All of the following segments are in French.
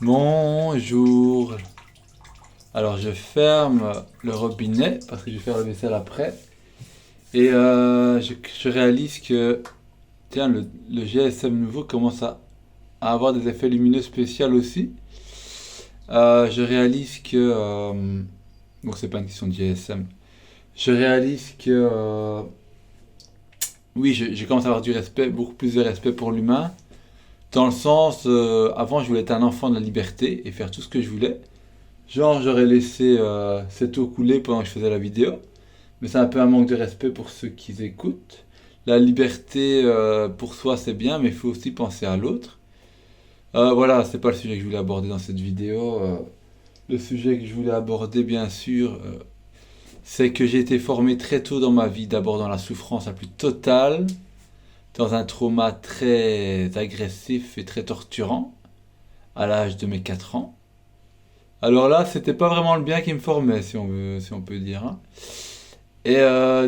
Bonjour. Alors je ferme le robinet parce que je vais faire la vaisselle après. Et je réalise que tiens, le GSM nouveau commence à avoir des effets lumineux spéciaux aussi. Je réalise que... bon, c'est pas une question de GSM. Je réalise que... oui, je commence à avoir du respect, beaucoup plus de respect pour l'humain. Dans le sens, avant je voulais être un enfant de la liberté et faire tout ce que je voulais. Genre, j'aurais laissé cette eau couler pendant que je faisais la vidéo. Mais c'est un peu un manque de respect pour ceux qui écoutent. La liberté pour soi, c'est bien, mais il faut aussi penser à l'autre. Voilà, c'est pas le sujet que je voulais aborder dans cette vidéo. Le sujet que je voulais aborder, bien sûr, c'est que j'ai été formé très tôt dans ma vie, d'abord dans la souffrance la plus totale, dans un trauma très agressif et très torturant, à l'âge de mes 4 ans. Alors là, c'était pas vraiment le bien qui me formait, si on peut dire, hein. Et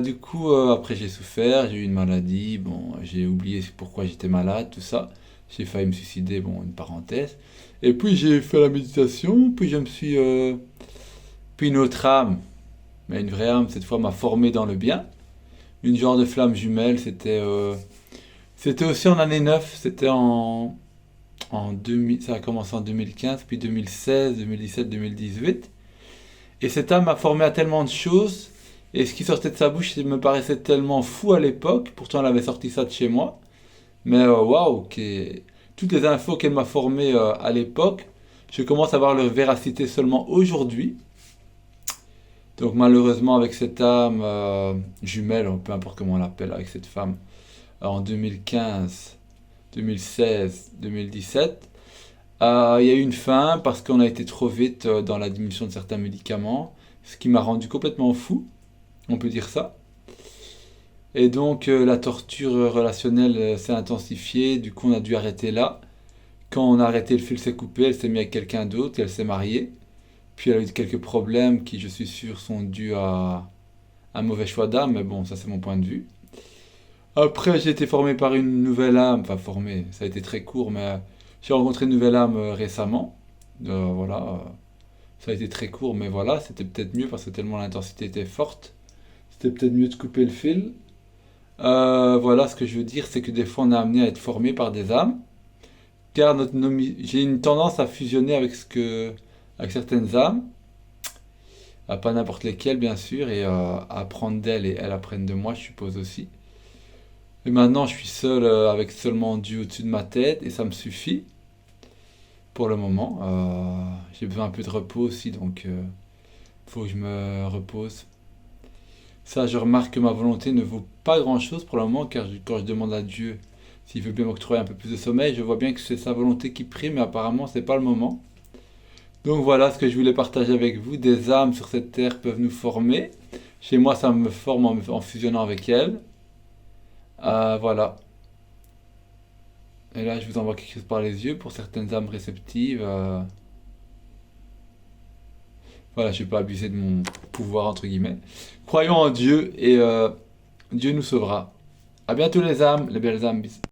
du coup, après j'ai souffert, j'ai eu une maladie, bon, j'ai oublié pourquoi j'étais malade, tout ça. J'ai failli me suicider, bon, une parenthèse. Et puis j'ai fait la méditation, puis je me suis... puis une autre âme, mais une vraie âme, cette fois, m'a formé dans le bien. Une genre de flamme jumelle, c'était aussi en année 9, c'était en 2000, ça a commencé en 2015, puis 2016, 2017, 2018. Et cette âme m'a formé à tellement de choses. Et ce qui sortait de sa bouche me paraissait tellement fou à l'époque. Pourtant, elle avait sorti ça de chez moi. Mais waouh, toutes les infos qu'elle m'a formées à l'époque, je commence à voir leur véracité seulement aujourd'hui. Donc malheureusement, avec cette âme jumelle, peu importe comment on l'appelle, avec cette femme, en 2015, 2016, 2017, il y a eu une fin parce qu'on a été trop vite dans la diminution de certains médicaments, ce qui m'a rendu complètement fou, on peut dire ça. Et donc la torture relationnelle s'est intensifiée, du coup on a dû arrêter là. Quand on a arrêté, le fil s'est coupé, elle s'est mise avec quelqu'un d'autre, et elle s'est mariée. Puis elle a eu quelques problèmes qui, je suis sûr, sont dus à un mauvais choix d'âme, mais bon, ça c'est mon point de vue. Après, j'ai été formé par une nouvelle âme, enfin formé, ça a été très court, mais j'ai rencontré une nouvelle âme récemment. Voilà, ça a été très court, mais voilà, c'était peut-être mieux parce que tellement l'intensité était forte. C'était peut-être mieux de couper le fil. Voilà, ce que je veux dire, c'est que des fois on est amené à être formé par des âmes, car j'ai une tendance à fusionner avec certaines âmes, pas n'importe lesquelles bien sûr, et à apprendre d'elles et elles apprennent de moi, je suppose aussi. Et maintenant, je suis seul avec seulement Dieu au-dessus de ma tête et ça me suffit pour le moment. J'ai besoin un peu de repos aussi, donc faut que je me repose. Ça, je remarque que ma volonté ne vaut pas grand-chose pour le moment, car quand je demande à Dieu s'il veut bien m'octroyer un peu plus de sommeil, je vois bien que c'est sa volonté qui prime, mais apparemment, c'est pas le moment. Donc voilà ce que je voulais partager avec vous. Des âmes sur cette terre peuvent nous former. Chez moi, ça me forme en fusionnant avec elles. Voilà. Et là, je vous envoie quelque chose par les yeux pour certaines âmes réceptives. Voilà, je ne vais pas abuser de mon pouvoir, entre guillemets. Croyons en Dieu et Dieu nous sauvera. À bientôt les âmes, les belles âmes. Bisous.